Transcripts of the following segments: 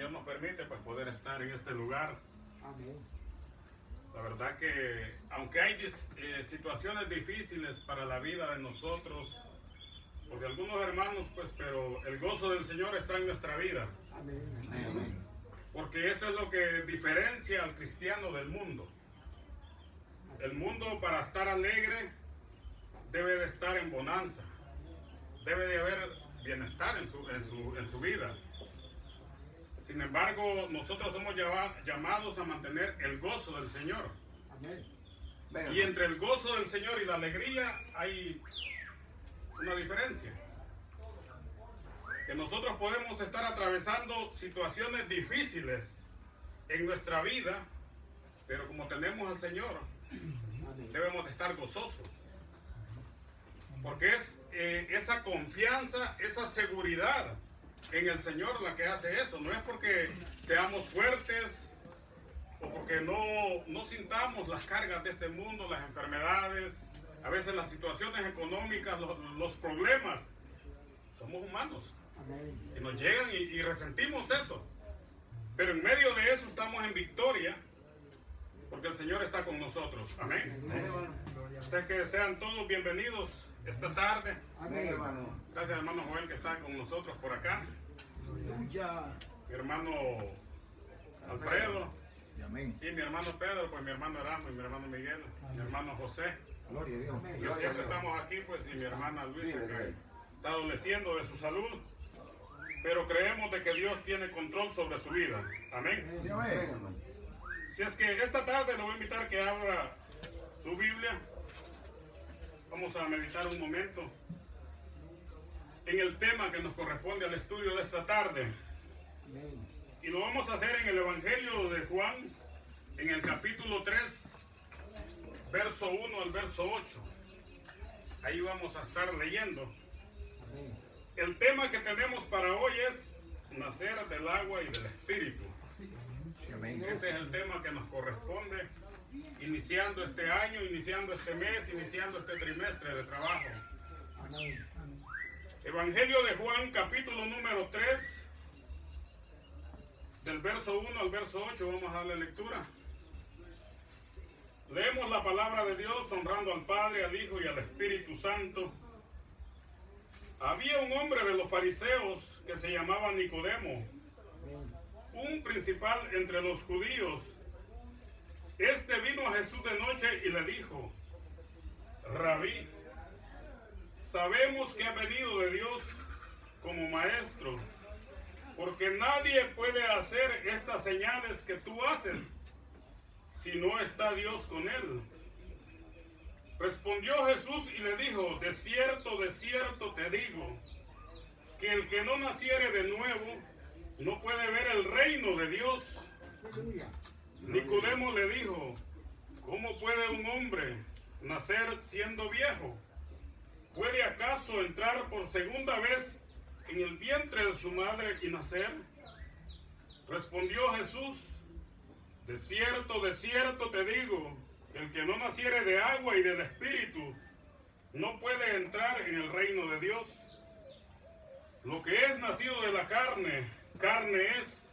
Señor nos permite pues, poder estar en este lugar. Amén. La verdad que aunque hay situaciones difíciles para la vida de nosotros, porque algunos hermanos, pues, pero el gozo del Señor está en nuestra vida. Amén. Amén. Porque eso es lo que diferencia al cristiano del mundo. El mundo, para estar alegre, debe de estar en bonanza. Debe de haber bienestar en su vida. Sin embargo, nosotros somos llamados a mantener el gozo del Señor. Amén. Y entre el gozo del Señor y la alegría hay una diferencia. Que nosotros podemos estar atravesando situaciones difíciles en nuestra vida, pero como tenemos al Señor, debemos de estar gozosos. Porque es esa confianza, esa seguridad en el Señor la que hace eso. No es porque seamos fuertes o porque no sintamos las cargas de este mundo, las enfermedades, a veces las situaciones económicas, los problemas. Somos humanos. Amén. Y nos llegan y resentimos eso. Pero en medio de eso estamos en victoria porque el Señor está con nosotros. Amén. Sé que sean todos bienvenidos esta tarde. Amén, hermano. Gracias, hermano Joel, que está con nosotros por acá. Aleluya. Mi hermano Alfredo. Amén. Y mi hermano Pedro, pues mi hermano Erasmo y mi hermano Miguel. Mi hermano José. Gloria a Dios. Que siempre estamos aquí, pues, y mi hermana Luisa, que está adoleciendo de su salud. Pero creemos de que Dios tiene control sobre su vida. Amén. Sí, amén. Si es que esta tarde le voy a invitar que abra su Biblia. Vamos a meditar un momento en el tema que nos corresponde al estudio de esta tarde. Amén. Y lo vamos a hacer en el Evangelio de Juan, en el capítulo 3, verso 1 al verso 8. Ahí vamos a estar leyendo. Amén. El tema que tenemos para hoy es nacer del agua y del espíritu. Sí, amén. Ese es el tema que nos corresponde, iniciando este año, iniciando este mes, iniciando este trimestre de trabajo. Amén. Evangelio de Juan, capítulo número 3, del verso 1 al verso 8, vamos a darle lectura. Leemos la palabra de Dios honrando al Padre, al Hijo y al Espíritu Santo. Había un hombre de los fariseos que se llamaba Nicodemo, un principal entre los judíos. Este vino a Jesús de noche y le dijo: Rabí, sabemos que ha venido de Dios como maestro, porque nadie puede hacer estas señales que tú haces si no está Dios con él. Respondió Jesús y le dijo: de cierto te digo, que el que no naciere de nuevo no puede ver el reino de Dios. Aleluya. Nicodemo le dijo: ¿cómo puede un hombre nacer siendo viejo? ¿Puede acaso entrar por segunda vez en el vientre de su madre y nacer? Respondió Jesús: de cierto te digo, que el que no naciere de agua y del Espíritu no puede entrar en el reino de Dios. Lo que es nacido de la carne, carne es,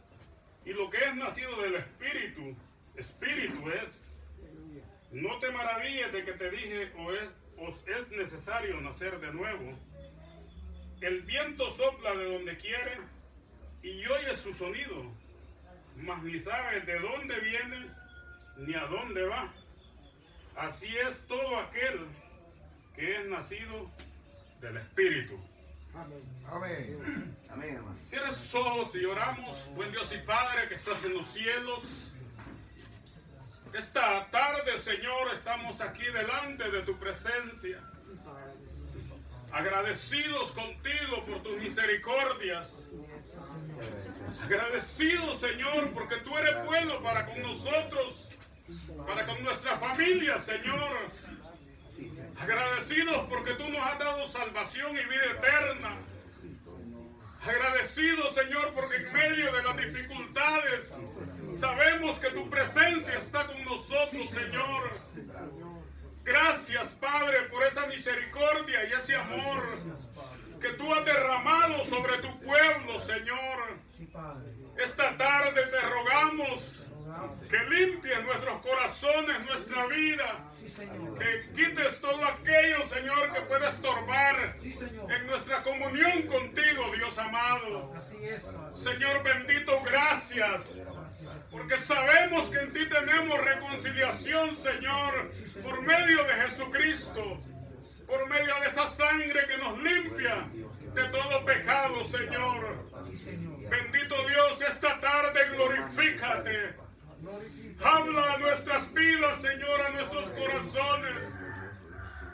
y lo que es nacido del Espíritu, espíritu es. No te maravilles de que te dije, os es necesario nacer de nuevo. El viento sopla de donde quiere y oyes su sonido, mas ni sabes de dónde viene ni a dónde va. Así es todo aquel que es nacido del Espíritu. Amén. Amén. Amén, hermano. Cierra sus ojos y oramos. Buen Dios y Padre que estás en los cielos. Esta tarde, Señor, estamos aquí delante de tu presencia, agradecidos contigo por tus misericordias. Agradecidos, Señor, porque tú eres bueno para con nosotros, para con nuestra familia, Señor. Agradecidos porque tú nos has dado salvación y vida eterna. Agradecidos, Señor, porque en medio de las dificultades sabemos que tu presencia está con nosotros, Señor. Gracias, Padre, por esa misericordia y ese amor que tú has derramado sobre tu pueblo, Señor. Esta tarde Que limpies nuestros corazones, nuestra vida. Sí, Señor. Que quites todo aquello, Señor, que pueda estorbar Sí, Señor. en nuestra comunión contigo, Dios amado. Así es, Padre. Señor bendito, gracias. Porque sabemos que en ti tenemos reconciliación, Señor, por medio de Jesucristo. Por medio de esa sangre que nos limpia de todo pecado, Señor. Sí, Señor. Bendito Dios, esta tarde glorifícate. Glorifica. Habla a nuestras vidas, Señor, a nuestros corazones.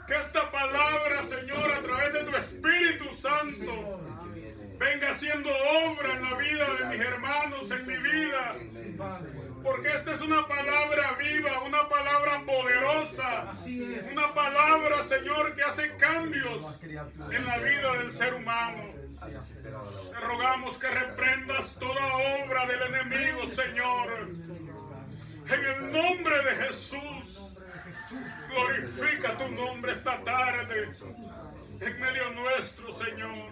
Que esta palabra, Señor, a través de tu Espíritu Santo, venga haciendo obra en la vida de mis hermanos, en mi vida. Porque esta es una palabra viva, una palabra poderosa. Así es. Una palabra, Señor, que hace cambios en la vida del ser humano. Te rogamos que reprendas toda obra del enemigo, Señor. En el nombre de Jesús, glorifica tu nombre esta tarde en medio nuestro, Señor.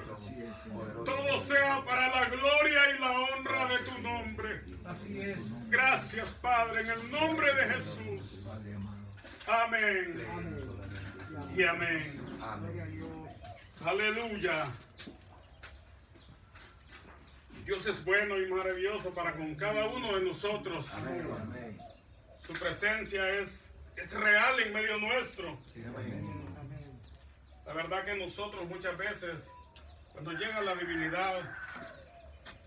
Todo sea para la gloria y la honra de tu nombre. Así es. Gracias, Padre, en el nombre de Jesús. Amén Amén. y amén. Gloria a Dios. Aleluya. Dios es bueno y maravilloso para con cada uno de nosotros. Amén. Su presencia es real en medio nuestro. Sí, amén. Amén. La verdad que nosotros muchas veces, cuando llega la divinidad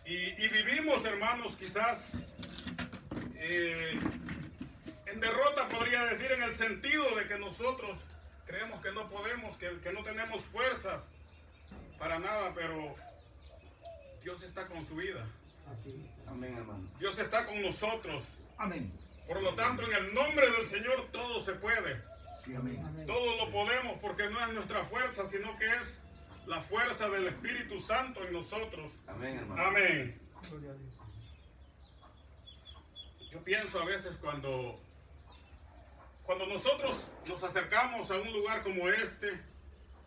y vivimos, hermanos, quizás en derrota, podría decir, en el sentido de que nosotros creemos que no podemos, que no tenemos fuerzas para nada, pero Dios está con su vida. Así. Amén, hermano. Dios está con nosotros. Amén. Por lo tanto, en el nombre del Señor todo se puede. Sí, amén. Amén. Todo lo podemos porque no es nuestra fuerza, sino que es la fuerza del Espíritu Santo en nosotros. Amén, hermano. Amén. Gloria a Dios. Yo pienso a veces cuando nosotros nos acercamos a un lugar como este,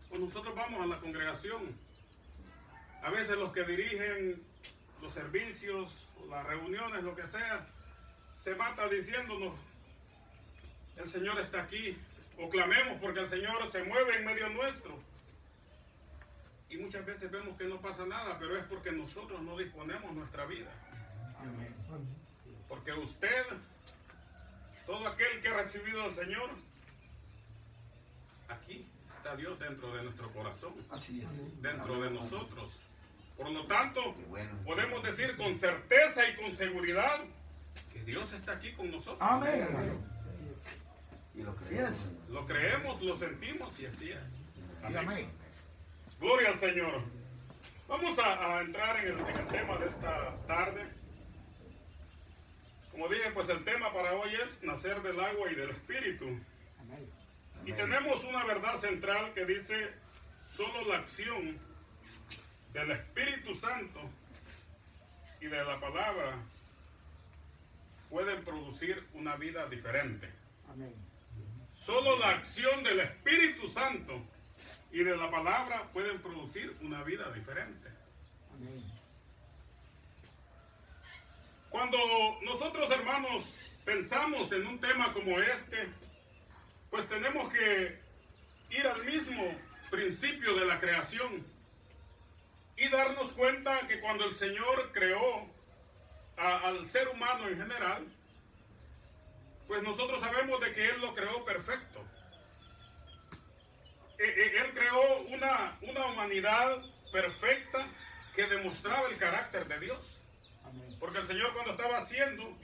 o nosotros vamos a la congregación, a veces los que dirigen los servicios, las reuniones, lo que sea, se mata diciéndonos, el Señor está aquí, o clamemos porque el Señor se mueve en medio nuestro. Y muchas veces vemos que no pasa nada, pero es porque nosotros no disponemos nuestra vida. Amén. Porque usted, todo aquel que ha recibido al Señor, aquí está Dios dentro de nuestro corazón, Así es. dentro de nosotros. Por lo tanto, Qué bueno. podemos decir con certeza y con seguridad que Dios está aquí con nosotros. Amén, hermano. Y lo Así es. Lo creemos, lo sentimos y así es. Y amén. Gloria al Señor. Vamos a entrar en el tema de esta tarde. Como dije, pues el tema para hoy es nacer del agua y del Espíritu. Amén. Y tenemos una verdad central que dice, solo la acción del Espíritu Santo y de la palabra pueden producir una vida diferente. Amén. Solo la acción del Espíritu Santo y de la palabra pueden producir una vida diferente. Amén. Cuando nosotros, hermanos, pensamos en un tema como este, pues tenemos que ir al mismo principio de la creación y darnos cuenta que cuando el Señor creó al ser humano en general, pues nosotros sabemos de que Él lo creó perfecto. Él creó una humanidad perfecta que demostraba el carácter de Dios. Amén. Porque el Señor, cuando estaba haciendo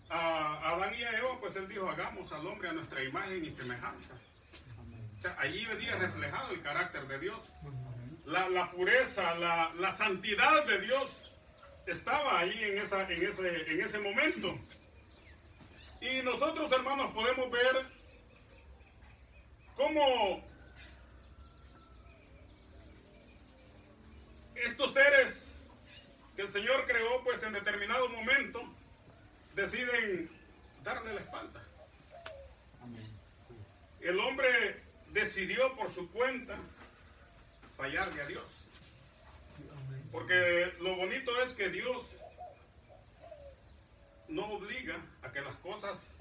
a Adán y a Eva, pues Él dijo, hagamos al hombre a nuestra imagen y semejanza. Amén. O sea, allí venía reflejado el carácter de Dios. La pureza, la santidad de Dios estaba ahí en ese momento. Y nosotros, hermanos, podemos ver cómo estos seres que el Señor creó, pues en determinado momento deciden darle la espalda. Amén. El hombre decidió por su cuenta fallarle a Dios. Porque lo bonito es que Dios no obliga a que las cosas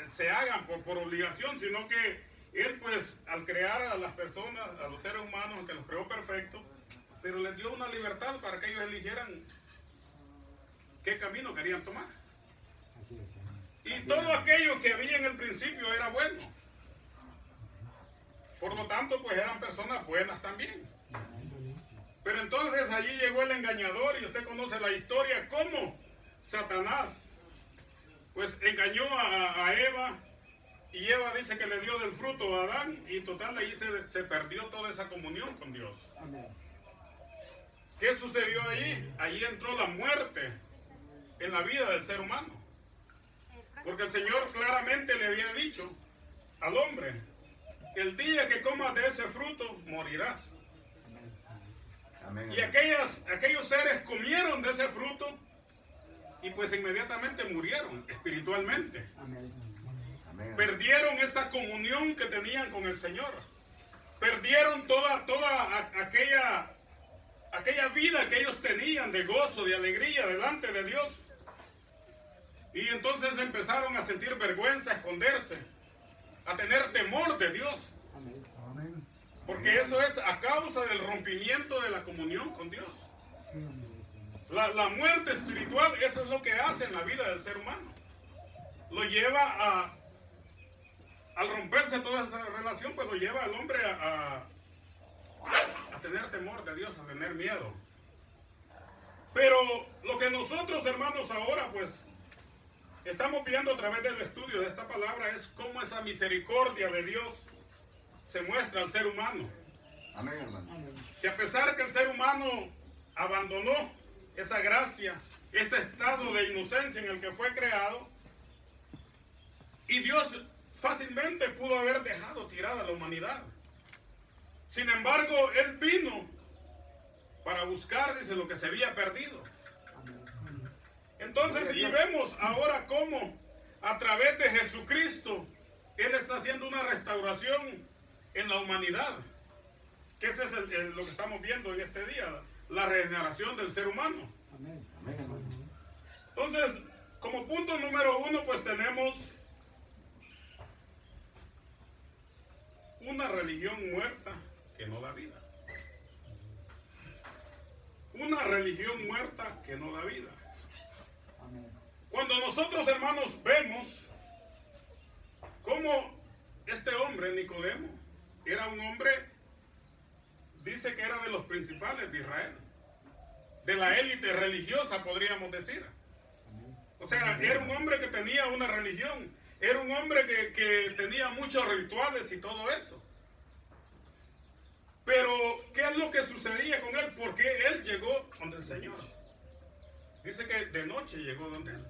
se hagan por obligación, sino que Él pues al crear a las personas, a los seres humanos, aunque los creó perfectos, pero les dio una libertad para que ellos eligieran qué camino querían tomar. Así es. Y todo aquello que había en el principio era bueno. Por lo tanto, pues eran personas buenas también. Pero entonces allí llegó el engañador, y usted conoce la historia, cómo Satanás pues engañó a Eva, y Eva dice que le dio del fruto a Adán, y total ahí se perdió toda esa comunión con Dios. Amén. ¿Qué sucedió allí? Allí entró la muerte en la vida del ser humano. Porque el Señor claramente le había dicho al hombre: el día que comas de ese fruto, morirás. Amén. Y aquellos seres comieron de ese fruto y pues inmediatamente murieron espiritualmente. Amén. Amén. Perdieron esa comunión que tenían con el Señor. Perdieron toda aquella vida que ellos tenían de gozo, de alegría delante de Dios. Y entonces empezaron a sentir vergüenza, a esconderse, a tener temor de Dios. Amén. Amén. Porque eso es a causa del rompimiento de la comunión con Dios. La muerte espiritual, eso es lo que hace en la vida del ser humano. Lo lleva al romperse toda esa relación, pues lo lleva al hombre a tener temor de Dios, a tener miedo. Pero lo que nosotros, hermanos, ahora pues estamos viendo a través del estudio de esta palabra es cómo esa misericordia de Dios se muestra al ser humano. Amén, hermano. Amén. Que a pesar que el ser humano abandonó esa gracia, ese estado de inocencia en el que fue creado, y Dios fácilmente pudo haber dejado tirada a la humanidad. Sin embargo, Él vino para buscar, dice, lo que se había perdido. Amén. Entonces, y vemos ahora cómo a través de Jesucristo Él está haciendo una restauración en la humanidad. Que ese es lo que estamos viendo en este día, la regeneración del ser humano. Amén. Amén, hermano. Entonces, como punto número 1, pues tenemos una religión muerta que no da vida. Una religión muerta que no da vida. Amén. Cuando nosotros, hermanos, vemos cómo este hombre, Nicodemo, era un hombre, dice que era de los principales de Israel, de la élite religiosa, podríamos decir. O sea, era un hombre que tenía una religión, era un hombre que tenía muchos rituales y todo eso. Pero, ¿qué es lo que sucedía con él? ¿Por qué él llegó donde el Señor? Dice que de noche llegó donde él.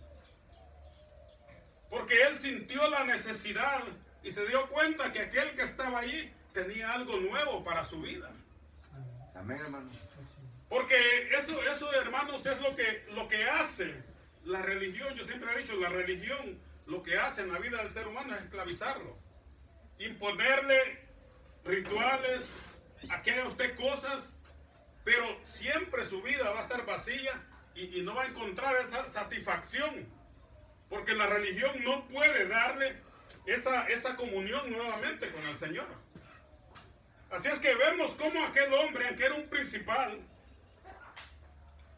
Porque él sintió la necesidad y se dio cuenta que aquel que estaba allí tenía algo nuevo para su vida. Amén, hermano. Porque eso, hermanos, es lo que hace la religión. Yo siempre he dicho, la religión lo que hace en la vida del ser humano es esclavizarlo. Imponerle rituales, a que haga usted cosas, pero siempre su vida va a estar vacía y no va a encontrar esa satisfacción. Porque la religión no puede darle esa comunión nuevamente con el Señor. Así es que vemos cómo aquel hombre, aunque era un principal,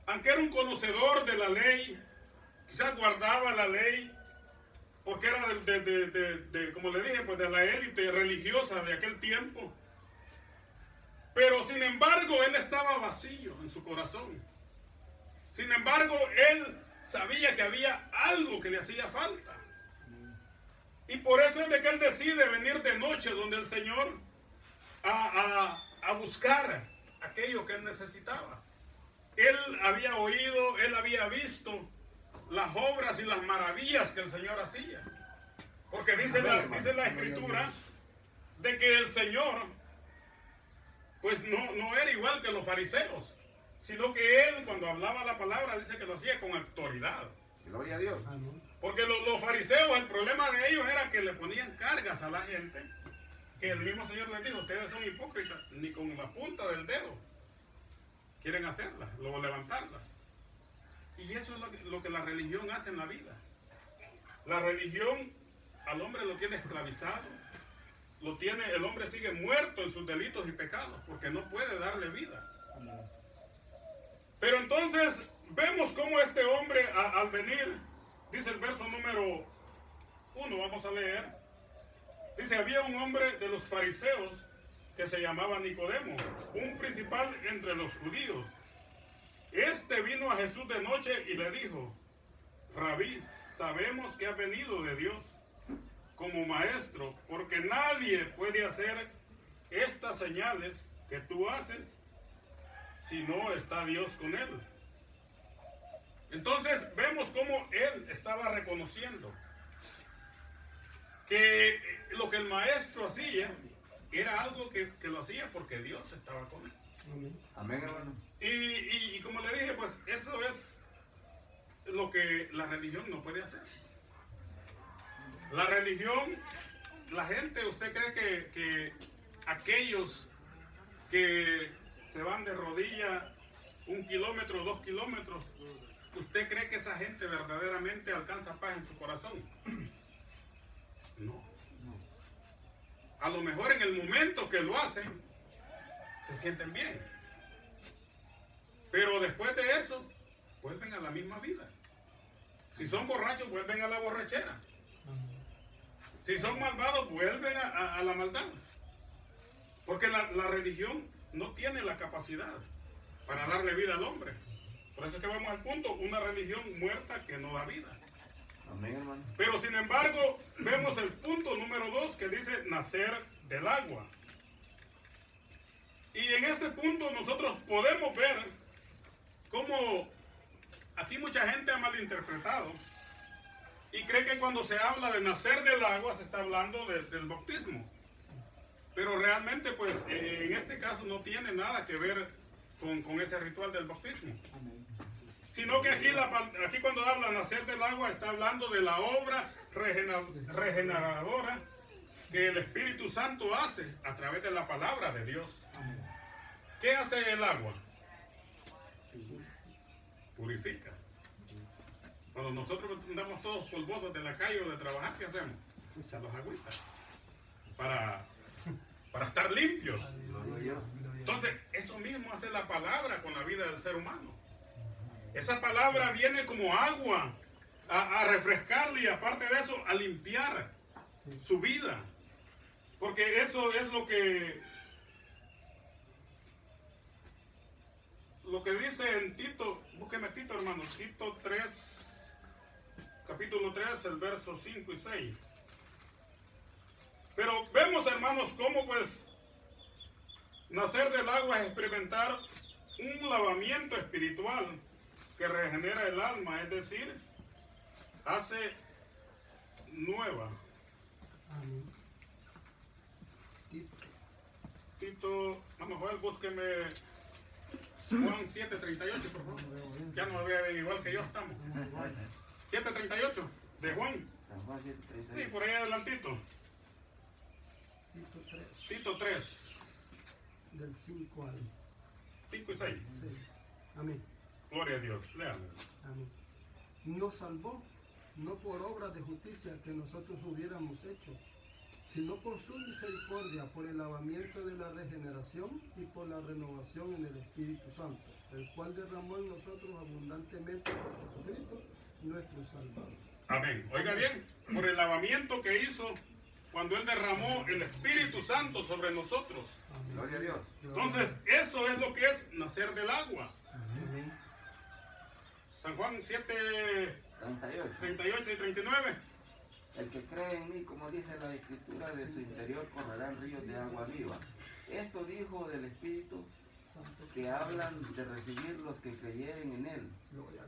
aunque era un conocedor de la ley, quizás guardaba la ley, porque era como le dije, pues de la élite religiosa de aquel tiempo. Pero sin embargo, él estaba vacío en su corazón. Sin embargo, él sabía que había algo que le hacía falta. Y por eso es de que él decide venir de noche donde el Señor a buscar aquello que él necesitaba. Él había oído, él había visto las obras y las maravillas que el Señor hacía. Porque dice la Escritura de que el Señor pues no era igual que los fariseos, sino que él cuando hablaba la palabra dice que lo hacía con autoridad. Gloria a Dios. Porque los fariseos, el problema de ellos era que le ponían cargas a la gente, que el mismo Señor les dijo, ustedes son hipócritas, ni con la punta del dedo quieren hacerlas, luego levantarlas. Y eso es lo que la religión hace en la vida. La religión al hombre lo tiene esclavizado. El hombre sigue muerto en sus delitos y pecados porque no puede darle vida. Amén. Pero entonces vemos cómo este hombre al venir, dice el verso número 1, vamos a leer. Dice, había un hombre de los fariseos que se llamaba Nicodemo, un principal entre los judíos. Este vino a Jesús de noche y le dijo, Rabí, sabemos que has venido de Dios como maestro, porque nadie puede hacer estas señales que tú haces si no está Dios con él. Entonces vemos cómo él estaba reconociendo que lo que el maestro hacía era algo que lo hacía porque Dios estaba con él. Amén, hermano. Y como le dije, pues eso es lo que la religión no puede hacer. La religión, la gente, ¿usted cree que aquellos que se van de rodilla 1 kilómetro, 2 kilómetros, ¿usted cree que esa gente verdaderamente alcanza paz en su corazón? No. A lo mejor en el momento que lo hacen, se sienten bien. Pero después de eso, vuelven a la misma vida. Si son borrachos, vuelven a la borrachera. Si son malvados, vuelven a la maldad. Porque la religión no tiene la capacidad para darle vida al hombre. Por eso es que vamos al punto, una religión muerta que no da vida. Amén, hermano. Pero sin embargo, vemos el punto número 2 que dice nacer del agua. Y en este punto nosotros podemos ver cómo aquí mucha gente ha malinterpretado y cree que cuando se habla de nacer del agua se está hablando del bautismo. Pero realmente pues en este caso no tiene nada que ver con ese ritual del bautismo. Sino que aquí cuando habla nacer del agua está hablando de la obra regeneradora que el Espíritu Santo hace a través de la palabra de Dios. ¿Qué hace el agua? Purifica. Cuando nosotros andamos todos polvosos de la calle o de trabajar, ¿qué hacemos? Echamos agüita para estar limpios. Entonces, eso mismo hace la palabra con la vida del ser humano. Esa palabra viene como agua a refrescarle y aparte de eso, a limpiar su vida. Porque eso es lo que dice en Tito, búsqueme Tito, hermano, Tito 3, capítulo 3, el verso 5 y 6. Pero vemos, hermanos, cómo pues nacer del agua es experimentar un lavamiento espiritual que regenera el alma, es decir, hace nueva. Tito, vamos a ver, búsqueme Juan 7:38, por favor. Ya no vea igual que yo estamos. 7:38 de Juan. Sí, por ahí adelantito. Tito 3. Del 5 al 5 y 6. 6. Amén. Gloria a Dios. Léanlo. Amén. Nos salvó, no por obras de justicia que nosotros hubiéramos hecho, sino por su misericordia, por el lavamiento de la regeneración y por la renovación en el Espíritu Santo, el cual derramó en nosotros abundantemente por Jesucristo, nuestro Salvador. Amén. Oiga bien, por el lavamiento que hizo cuando Él derramó el Espíritu Santo sobre nosotros. Amén. Gloria a Dios. Entonces, eso es lo que es nacer del agua. Amén. San Juan 7, 38. 38 y 39. El que cree en mí, como dice la Escritura, de su interior correrán ríos de agua viva. Esto dijo del Espíritu que hablan de recibir los que creyeren en él,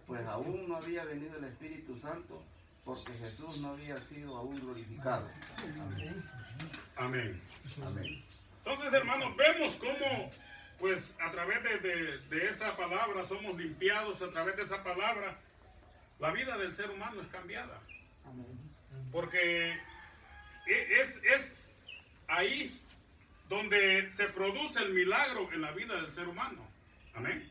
pues aún no había venido el Espíritu Santo, porque Jesús no había sido aún glorificado. Amén. Amén. Entonces, hermanos, vemos cómo, pues, a través de esa palabra somos limpiados, a través de esa palabra, la vida del ser humano es cambiada. Porque es ahí donde se produce el milagro en la vida del ser humano. Amén.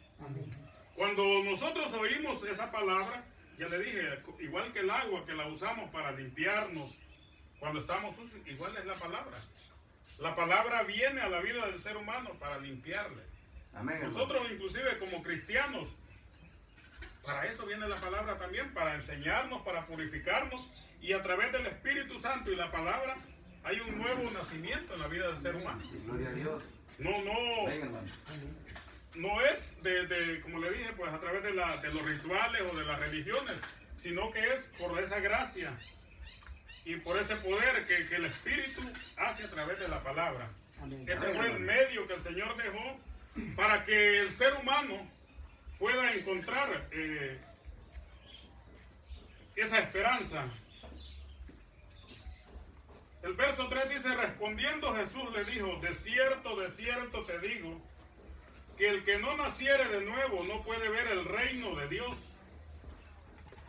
Cuando nosotros oímos esa palabra, ya le dije, igual que el agua que la usamos para limpiarnos cuando estamos sucios, igual es la palabra. La palabra viene a la vida del ser humano para limpiarle. Amén, hermano. Nosotros inclusive como cristianos, para eso viene la palabra también, para enseñarnos, para purificarnos, y a través del Espíritu Santo y la palabra hay un nuevo nacimiento en la vida del ser humano. Y gloria a Dios. Amén, hermano. No es como le dije, pues a través de los rituales o de las religiones, sino que es por esa gracia y por ese poder que el Espíritu hace a través de la palabra. Amén. Ese fue el medio que el Señor dejó para que el ser humano pueda encontrar esa esperanza. El verso 3 dice, respondiendo Jesús le dijo, de cierto te digo, que el que no naciere de nuevo no puede ver el reino de Dios.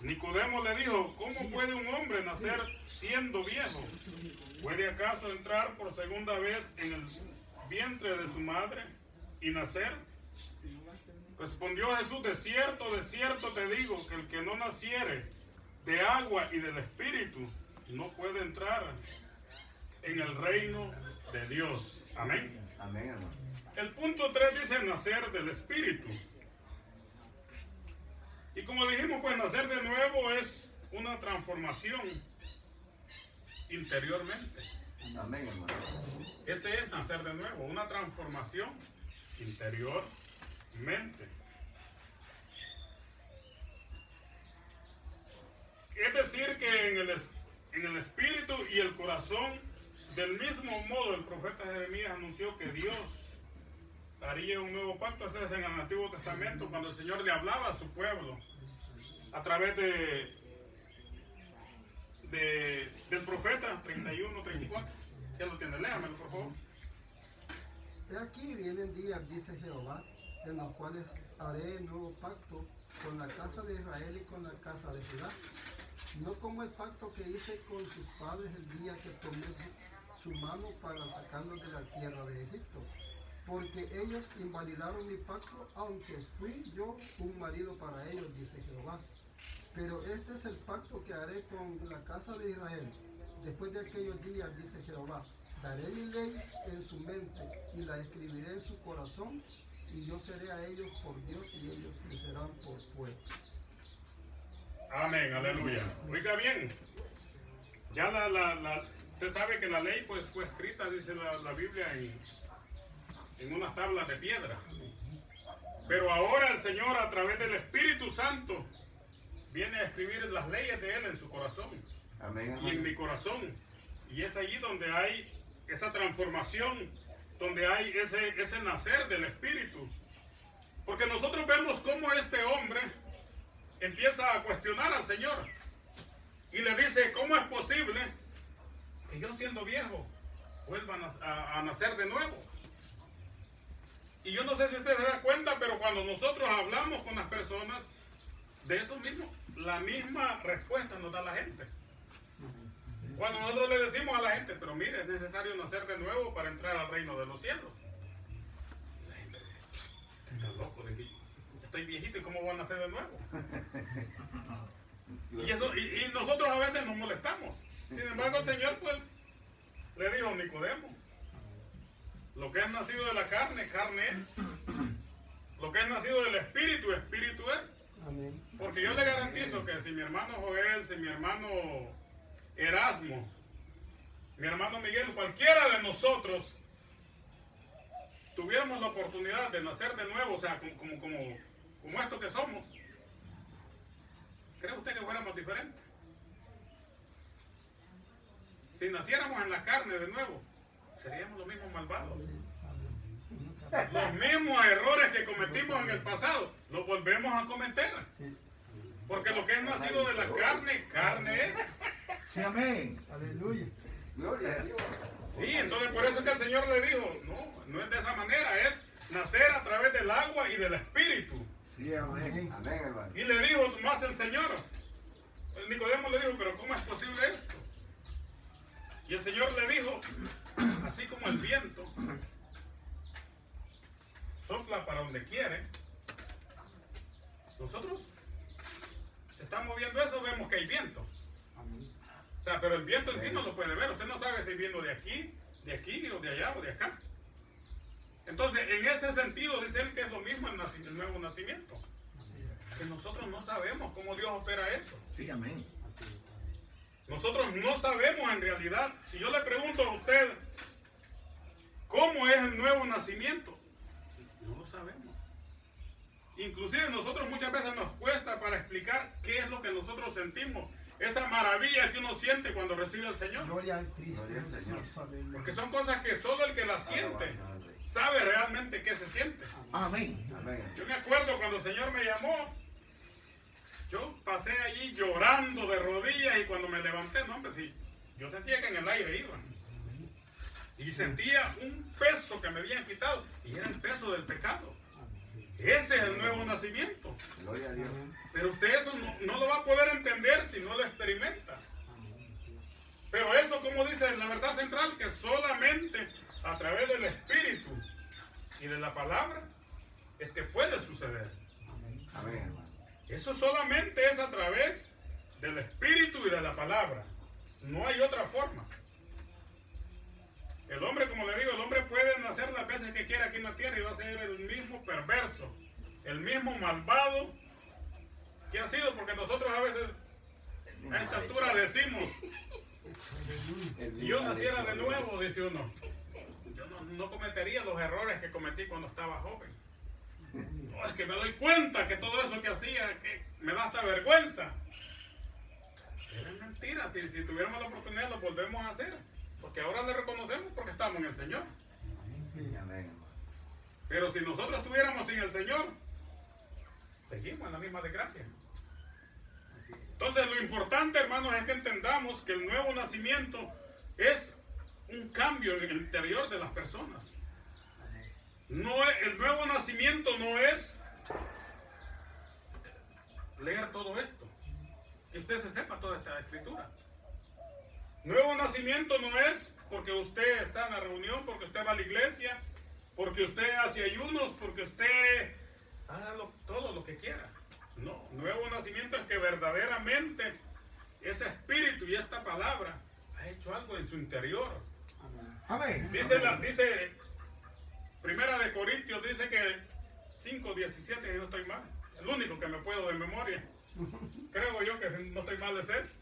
Nicodemo le dijo, ¿cómo puede un hombre nacer siendo viejo? ¿Puede acaso entrar por segunda vez en el vientre de su madre y nacer? Respondió Jesús, de cierto te digo, que el que no naciere de agua y del Espíritu no puede entrar en el reino de Dios. Amén. Amén, hermano. El punto 3 dice nacer del Espíritu. Y como dijimos, pues nacer de nuevo es una transformación interiormente. Amén, hermano. Ese es nacer de nuevo, una transformación interiormente. Es decir, que en el espíritu y el corazón, del mismo modo, el profeta Jeremías anunció que Dios haría un nuevo pacto. Ese es en el Antiguo Testamento, cuando el Señor le hablaba a su pueblo a través del profeta 31-34. Ya lo tiene, léamelo por favor. He aquí vienen días, dice Jehová, en los cuales haré nuevo pacto con la casa de Israel y con la casa de Judá. No como el pacto que hice con sus padres el día que tomé su mano para sacarlos de la tierra de Egipto. Porque ellos invalidaron mi pacto, aunque fui yo un marido para ellos, dice Jehová. Pero este es el pacto que haré con la casa de Israel. Después de aquellos días, dice Jehová, daré mi ley en su mente y la escribiré en su corazón, y yo seré a ellos por Dios y ellos me serán por pueblo. Amén, aleluya. Oiga bien, ya usted sabe que la ley pues fue escrita, dice la Biblia, en unas tablas de piedra. Pero ahora el Señor, a través del Espíritu Santo, viene a escribir las leyes de Él en su corazón. Amén, Y en mi corazón. Y es allí donde hay esa transformación, donde hay ese nacer del Espíritu. Porque nosotros vemos cómo este hombre empieza a cuestionar al Señor. Y le dice, ¿cómo es posible que yo siendo viejo vuelva a nacer de nuevo? Y yo no sé si usted se da cuenta, pero cuando nosotros hablamos con las personas, de eso mismo, la misma respuesta nos da la gente. Cuando nosotros le decimos a la gente, pero mire, es necesario nacer de nuevo para entrar al reino de los cielos. La gente está loco, le digo, ya estoy viejito y ¿cómo voy a nacer de nuevo? Y nosotros a veces nos molestamos. Sin embargo, el Señor pues le dijo a Nicodemo, lo que es nacido de la carne, carne es. Lo que es nacido del Espíritu, Espíritu es. Amén. Porque yo le garantizo que si mi hermano Joel, si mi hermano Erasmo, mi hermano Miguel, cualquiera de nosotros tuviéramos la oportunidad de nacer de nuevo, o sea, como esto que somos, ¿cree usted que fuéramos diferentes? Si naciéramos en la carne de nuevo, seríamos los mismos malvados. Los mismos errores que cometimos en el pasado, los volvemos a cometer. Porque lo que es nacido de la carne, carne es. Sí, amén. Aleluya. Gloria a Dios. Sí, entonces por eso es que el Señor le dijo, no es de esa manera, es nacer a través del agua y del Espíritu. Sí, amén. Amén, hermano. Y le dijo más el Señor. Nicodemo le dijo, pero ¿cómo es posible esto? Y el Señor le dijo, así como el viento sopla para donde quiere, nosotros se está moviendo eso, vemos que hay viento. Amén. O sea, pero el viento en sí no lo puede ver. Usted no sabe si viene de aquí, o de allá, o de acá. Entonces, en ese sentido, dice él que es lo mismo el nuevo nacimiento. Que nosotros no sabemos cómo Dios opera eso. Sí, amén. Nosotros no sabemos en realidad. Si yo le pregunto a usted, ¿cómo es el nuevo nacimiento? No lo sabemos. Inclusive nosotros muchas veces nos cuesta para explicar qué es lo que nosotros sentimos. Esa maravilla que uno siente cuando recibe al Señor. Gloria al Cristo. Gloria al Señor. Jesús, aleluya. Porque son cosas que solo el que las siente sabe realmente qué se siente. Amén. Amén. Yo me acuerdo cuando el Señor me llamó, yo pasé allí llorando de rodillas y cuando me levanté, no hombre, sí, yo sentía que en el aire iba. Y sentía un peso que me habían quitado y era el peso del pecado. Ese es el nuevo nacimiento. Gloria a Dios. Pero usted eso no lo va a poder entender si no lo experimenta. Pero eso, como dice la verdad central, que solamente a través del Espíritu y de la palabra es que puede suceder. Amén, hermano. Eso solamente es a través del Espíritu y de la palabra. No hay otra forma. El hombre, como le digo, el hombre puede nacer las veces que quiera aquí en la tierra y va a ser el mismo perverso, el mismo malvado que ha sido, porque nosotros a veces a esta altura decimos, si yo naciera de nuevo, dice uno, yo no cometería los errores que cometí cuando estaba joven. No, es que me doy cuenta que todo eso que hacía, que me da hasta vergüenza. Era mentira, si tuviéramos la oportunidad lo volvemos a hacer. Porque ahora le reconocemos porque estamos en el Señor. Amén, hermano. Pero si nosotros estuviéramos sin el Señor, seguimos en la misma desgracia. Entonces lo importante, hermanos, es que entendamos que el nuevo nacimiento es un cambio en el interior de las personas. El nuevo nacimiento no es leer todo esto. Que usted se sepa toda esta escritura. Nuevo nacimiento no es porque usted está en la reunión, porque usted va a la iglesia, porque usted hace ayunos, porque usted haga todo lo que quiera. No, nuevo nacimiento es que verdaderamente ese espíritu y esta palabra ha hecho algo en su interior. Amén. Dice Primera de Corintios, dice que 5:17, si no estoy mal. El único que me puedo de memoria. Creo yo que no estoy mal es ese.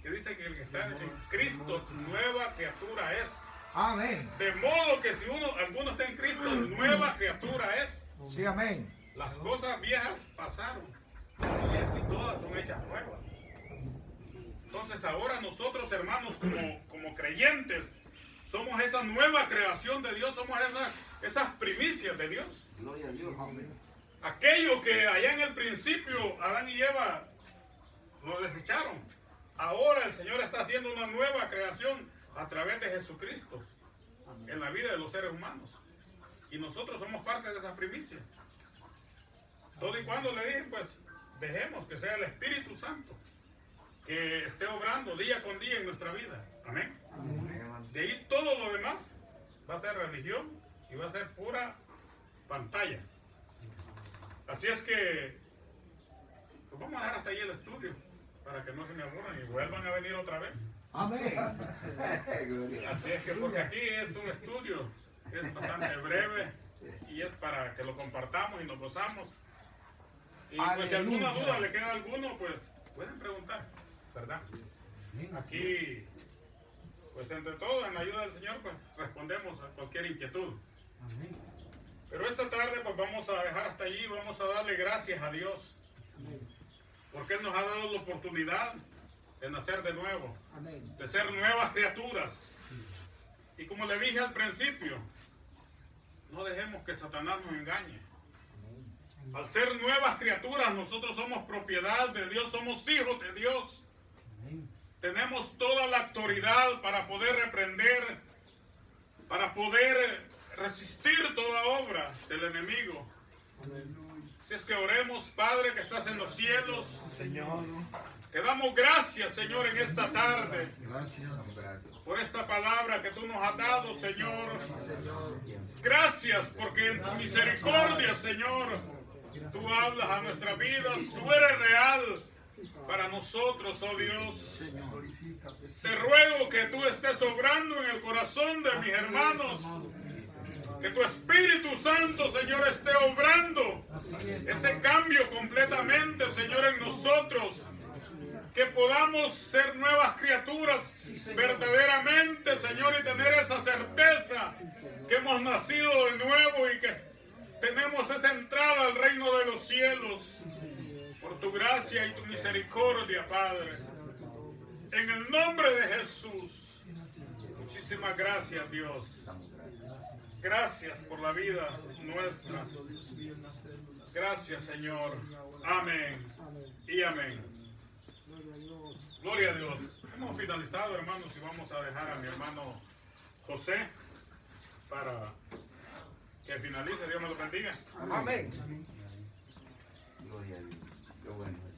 Que dice que el que está en Cristo, nueva criatura es. Amén. De modo que si alguno está en Cristo, nueva criatura es. Sí, amén. Las cosas viejas pasaron y aquí todas son hechas nuevas. Entonces ahora nosotros, hermanos, como creyentes, somos esa nueva creación de Dios, somos esas primicias de Dios. Gloria a Dios. Aquello que allá en el principio Adán y Eva lo desecharon. Ahora el Señor está haciendo una nueva creación a través de Jesucristo en la vida de los seres humanos. Y nosotros somos parte de esa primicia. Todo y cuando le dije, pues dejemos que sea el Espíritu Santo que esté obrando día con día en nuestra vida. Amén. Amén, hermano. De ahí todo lo demás va a ser religión y va a ser pura pantalla. Así es que pues vamos a dejar hasta ahí el estudio para que no se me aburran y vuelvan a venir otra vez. Amén. Gloria. Así es que porque aquí es un estudio, es bastante breve y es para que lo compartamos y nos gozamos. Y pues si alguna Aleluya. duda le queda a alguno, pues pueden preguntar, ¿verdad? Aquí, pues entre todos, en la ayuda del Señor, pues respondemos a cualquier inquietud. Pero esta tarde pues vamos a dejar hasta allí, vamos a darle gracias a Dios. Porque Él nos ha dado la oportunidad de nacer de nuevo, de ser nuevas criaturas. Y como le dije al principio, no dejemos que Satanás nos engañe. Al ser nuevas criaturas, nosotros somos propiedad de Dios, somos hijos de Dios. Tenemos toda la autoridad para poder reprender, para poder resistir toda obra del enemigo. Si es que oremos, Padre que estás en los cielos, Señor. te damos gracias, Señor, en esta tarde, Gracias. por esta palabra que tú nos has dado, Señor. Gracias porque en tu misericordia, Señor, tú hablas a nuestras vidas, tú eres real. para nosotros, oh Dios. Glorifícate, Te Señor. ruego que tú estés obrando en el corazón de mis hermanos. Que tu Espíritu Santo, Señor, esté obrando ese cambio completamente, Señor, en nosotros. Que podamos ser nuevas criaturas verdaderamente, Señor, y tener esa certeza que hemos nacido de nuevo y que tenemos esa entrada al reino de los cielos. Por tu gracia y tu misericordia, Padre. En el nombre de Jesús. Muchísimas gracias, Dios. Gracias por la vida nuestra. Gracias, Señor. Amén y amén. Gloria a Dios. Hemos finalizado, hermanos, y vamos a dejar a mi hermano José para que finalice. Dios me lo bendiga. Amén. Gloria a Dios. Qué bueno.